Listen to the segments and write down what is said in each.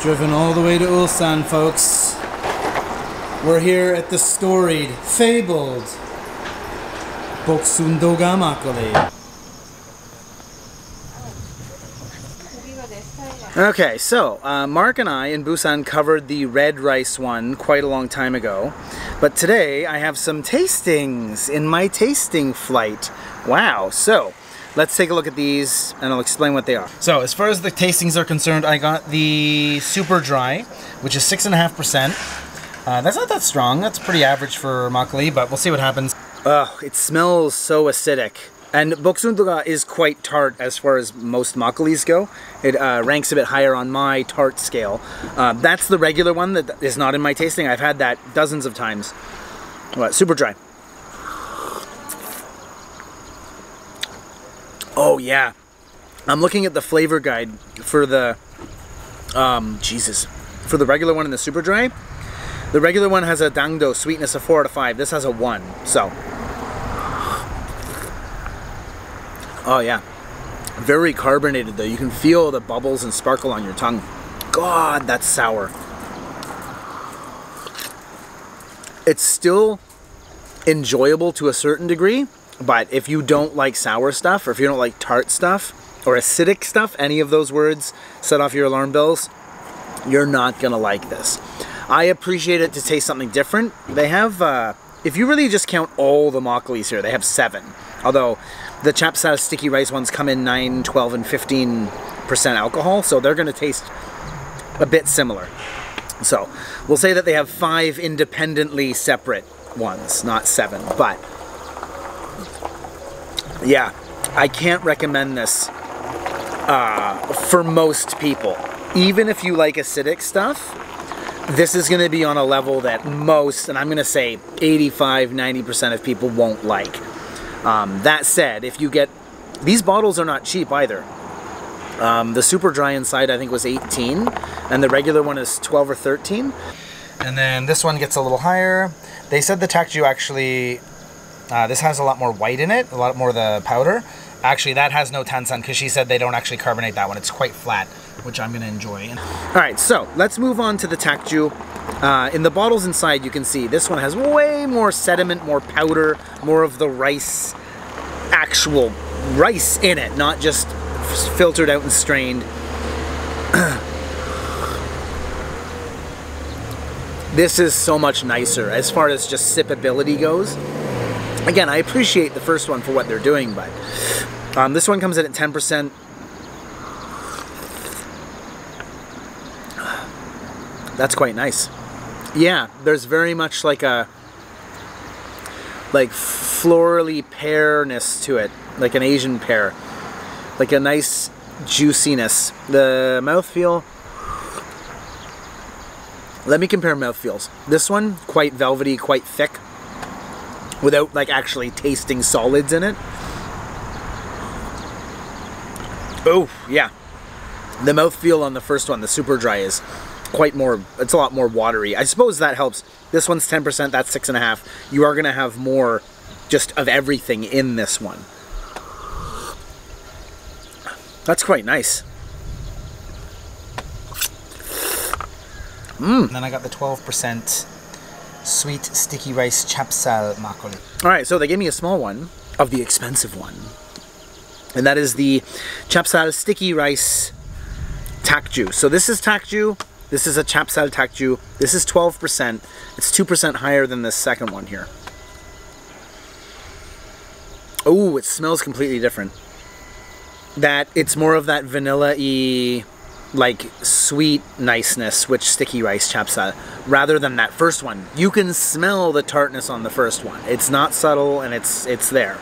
Driven all the way to Ulsan, folks. We're here at the storied, fabled Boksoondoga makgeolli. Okay, so Mark and I in Busan covered the red rice one quite a long time ago, but today I have some tastings in my tasting flight. Wow, so let's take a look at these and I'll explain what they are. So as far as the tastings are concerned, I got the super dry, which is 6.5%. That's not that strong, that's pretty average for makgeolli, but we'll see what happens. Oh, it smells so acidic. And Boksoondoga is quite tart as far as most makgeollis go. It ranks a bit higher on my tart scale. That's the regular one that is not in my tasting. I've had that dozens of times. What? Super dry. Oh yeah. I'm looking at the flavor guide for the, for the regular one and the super dry. The regular one has a dangdo sweetness of 4 out of 5. This has a 1, so. Oh yeah, very carbonated though. You can feel the bubbles and sparkle on your tongue. God, that's sour. It's still enjoyable to a certain degree, but if you don't like sour stuff, or if you don't like tart stuff, or acidic stuff, any of those words set off your alarm bells, you're not gonna like this. I appreciate it to taste something different. They have, if you really just count all the makgeollis here, they have 7. Although the chapsal sticky rice ones come in 9, 12, and 15% alcohol, so they're going to taste a bit similar. So we'll say that they have 5 independently separate ones, not 7. But yeah, I can't recommend this for most people. Even if you like acidic stuff, this is going to be on a level that most, and I'm going to say 85–90% of people won't like. That said, if you get, these bottles are not cheap either. The super dry inside I think was 18, and the regular one is 12 or 13. And then this one gets a little higher. They said the takju actually, this has a lot more white in it, a lot more of the powder. Actually, that has no tansan because she said they don't actually carbonate that one. It's quite flat, which I'm going to enjoy. Alright, so let's move on to the takju. In the bottles inside, you can see this one has way more sediment, more powder, more of the rice, actual rice in it, not just filtered out and strained. This is so much nicer as far as just sippability goes. Again, I appreciate the first one for what they're doing, but this one comes in at 10%. That's quite nice. Yeah, there's very much like a florally pearness to it, like an Asian pear, like a nice juiciness. The mouthfeel. Let me compare mouthfeels. This one quite velvety, quite thick, without like actually tasting solids in it. Oh yeah, the mouthfeel on the first one, the super dry, is quite more, it's a lot more watery. I suppose that helps. This one's 10%, that's 6.5. You are going to have more just of everything in this one. That's quite nice. And then I got the 12% sweet sticky rice chapsal makgeolli. Alright, so they gave me a small one of the expensive one. And that is the chapsal sticky rice takju. So this is takju. This is a chapsal takju. This is 12%. It's 2% higher than this second one here. Oh, it smells completely different. It's more of that vanilla-y, like sweet niceness, which sticky rice chapsal, rather than that first one. You can smell the tartness on the first one. It's not subtle, and it's there.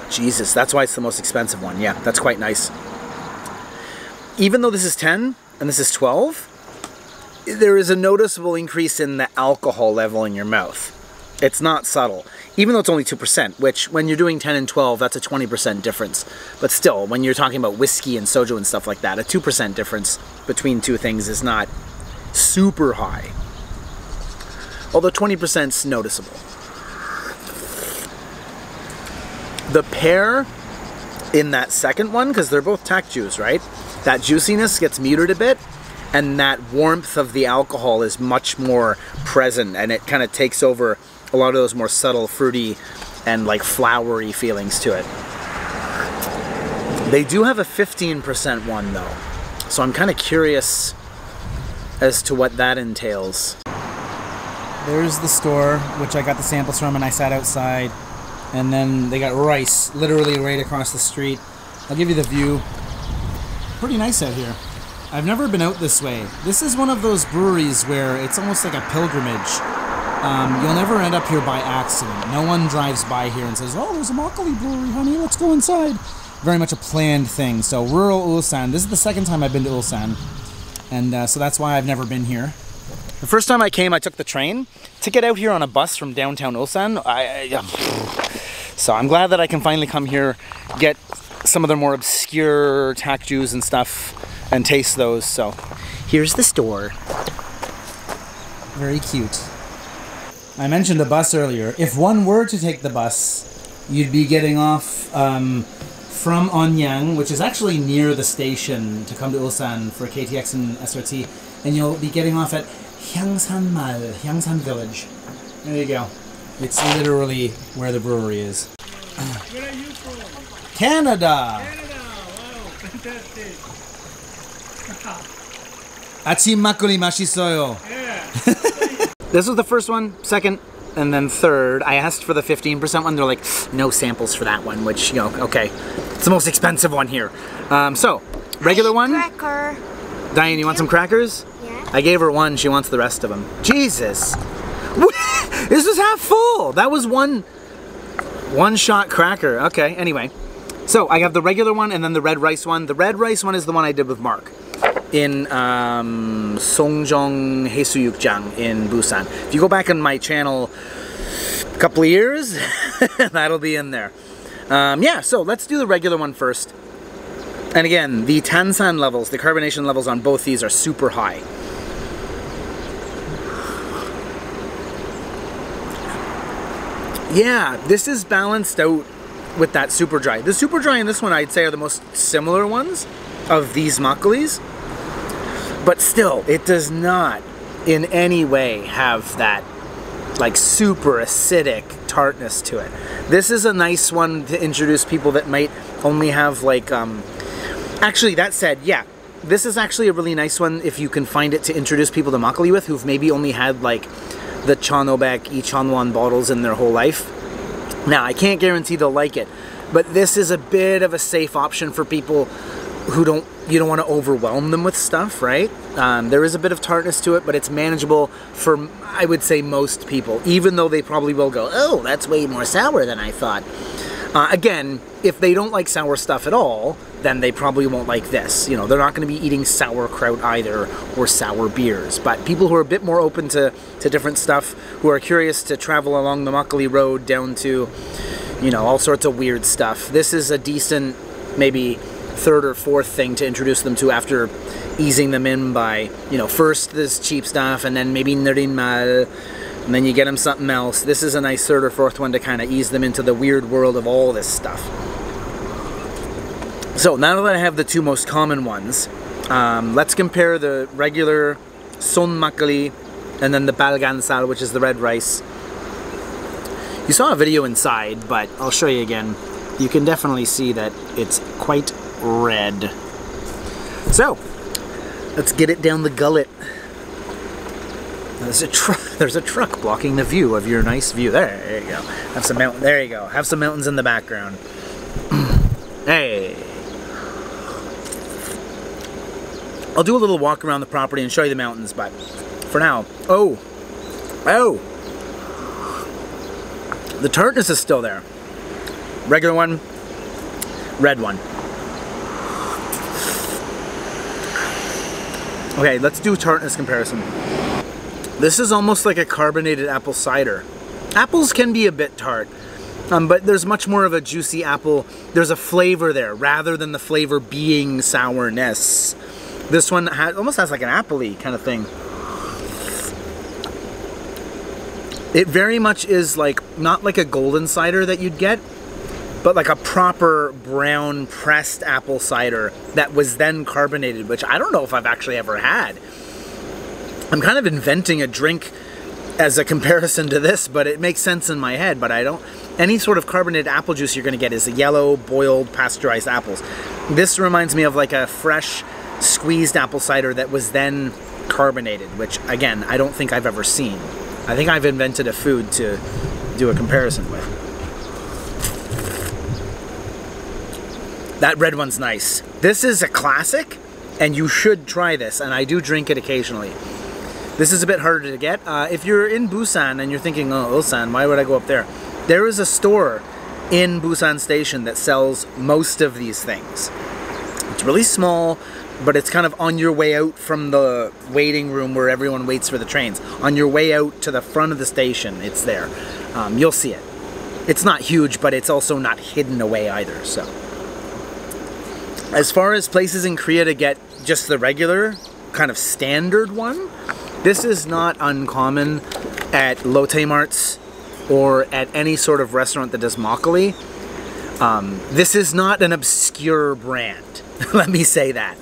Jesus, that's why it's the most expensive one. Yeah, that's quite nice. Even though this is 10 and this is 12, there is a noticeable increase in the alcohol level in your mouth. It's not subtle. Even though it's only 2%, which when you're doing 10 and 12, that's a 20% difference. But still, when you're talking about whiskey and soju and stuff like that, a 2% difference between two things is not super high. Although 20% is noticeable. The pear in that second one, because they're both tak juice, right? That juiciness gets muted a bit, and that warmth of the alcohol is much more present, and it kind of takes over a lot of those more subtle, fruity, and like flowery feelings to it. They do have a 15% one though, so I'm kind of curious as to what that entails. There's the store, which I got the samples from, and I sat outside. And then they got rice, literally right across the street. I'll give you the view. Pretty nice out here. I've never been out this way. This is one of those breweries where it's almost like a pilgrimage. You'll never end up here by accident. No one drives by here and says, oh, there's a Makgeolli brewery, honey, let's go inside. Very much a planned thing. So rural Ulsan. This is the second time I've been to Ulsan. And so that's why I've never been here. The first time I came, I took the train. To get out here on a bus from downtown Ulsan, so I'm glad that I can finally come here, get some of the more obscure tak juice and stuff, and taste those. So here's the store. Very cute. I mentioned a bus earlier. If one were to take the bus, you'd be getting off from Onyang, which is actually near the station to come to Ulsan for KTX and SRT, and you'll be getting off at Hyangsan Mal, Hyangsan Village. There you go. It's literally where the brewery is. Where are you from? Canada! Canada! Wow, fantastic. Achi makgeolli mashisoyo. Yeah. This was the first one, second, and then third. I asked for the 15% one. They're like, no samples for that one, which, you know, okay. It's the most expensive one here. So, regular one. Cracker. Diane, you want some crackers? Yeah. I gave her one, she wants the rest of them. Jesus! This was half full! That was one shot cracker. Okay, anyway. So, I have the regular one and then the red rice one. The red rice one is the one I did with Mark in Songjong Haesuyukjang in Busan. If you go back on my channel a couple of years, that'll be in there. Yeah, so let's do the regular one first. And again, the tansan levels, the carbonation levels on both these are super high. Yeah, this is balanced out with that super dry. The super dry and this one I'd say are the most similar ones of these makgeollis. But still, it does not in any way have that like super acidic tartness to it. This is a nice one to introduce people that might only have like actually, that said, yeah, this is actually a really nice one if you can find it to introduce people to makgeolli with who've maybe only had like the Chanobek, Ichonwon bottles in their whole life. Now, I can't guarantee they'll like it, but this is a bit of a safe option for people who you don't want to overwhelm them with stuff, right? There is a bit of tartness to it, but it's manageable for, I would say, most people, even though they probably will go, oh, that's way more sour than I thought. Again, if they don't like sour stuff at all, then they probably won't like this. You know, they're not going to be eating sauerkraut either, or sour beers. But people who are a bit more open to different stuff, who are curious to travel along the Makgeolli road down to, you know, all sorts of weird stuff, this is a decent, maybe third or fourth thing to introduce them to after easing them in by, you know, first this cheap stuff, and then maybe Nerinmal, and then you get them something else. This is a nice third or fourth one to kind of ease them into the weird world of all this stuff. So now that I have the two most common ones, let's compare the regular Son Makgeolli and then the Balgansal, which is the red rice. You saw a video inside, but I'll show you again. You can definitely see that it's quite red. So, let's get it down the gullet. There's a truck blocking the view of your nice view. There you go. Have some mountain. There you go. Have some mountains in the background. Hey. I'll do a little walk around the property and show you the mountains, but for now, oh, the tartness is still there. Regular one, red one. Okay, let's do tartness comparison. This is almost like a carbonated apple cider. Apples can be a bit tart, but there's much more of a juicy apple. There's a flavor there rather than the flavor being sourness. This one almost has like an apple-y kind of thing. It very much is like, not like a golden cider that you'd get, but like a proper brown pressed apple cider that was then carbonated, which I don't know if I've actually ever had. I'm kind of inventing a drink as a comparison to this, but it makes sense in my head, but I don't. Any sort of carbonated apple juice you're going to get is yellow, boiled, pasteurized apples. This reminds me of like a fresh, squeezed apple cider that was then carbonated, which, again, I don't think I've ever seen. I think I've invented a food to do a comparison with. That red one's nice. This is a classic, and you should try this, and I do drink it occasionally. This is a bit harder to get. If you're in Busan and you're thinking, oh, Ulsan, why would I go up there? There is a store in Busan Station that sells most of these things. It's really small, but it's kind of on your way out from the waiting room where everyone waits for the trains. On your way out to the front of the station, it's there. You'll see it. It's not huge, but it's also not hidden away either, so. As far as places in Korea to get just the regular, kind of standard one, this is not uncommon at Lotte Marts or at any sort of restaurant that does makgeolli. This is not an obscure brand, let me say that.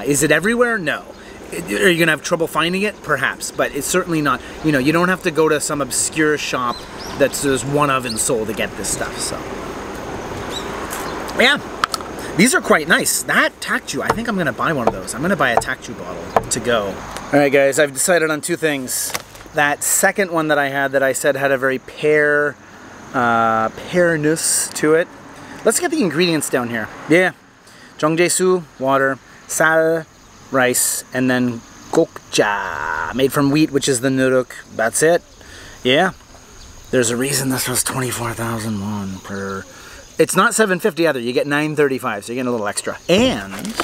Is it everywhere? No. Are you gonna have trouble finding it? Perhaps, but it's certainly not, you know, you don't have to go to some obscure shop that's there's one of in Seoul to get this stuff, so. Yeah, these are quite nice. That takju, I think I'm gonna buy one of those. I'm gonna buy a takju bottle to go. All right, guys, I've decided on two things. That second one that I had that I said had a very pearness to it. Let's get the ingredients down here. Yeah, jongjae-soo, water, sal, rice, and then gokja, made from wheat, which is the nuruk. That's it. Yeah, there's a reason this was 24,000 won per. It's not 750 either. You get 935, so you're getting a little extra. And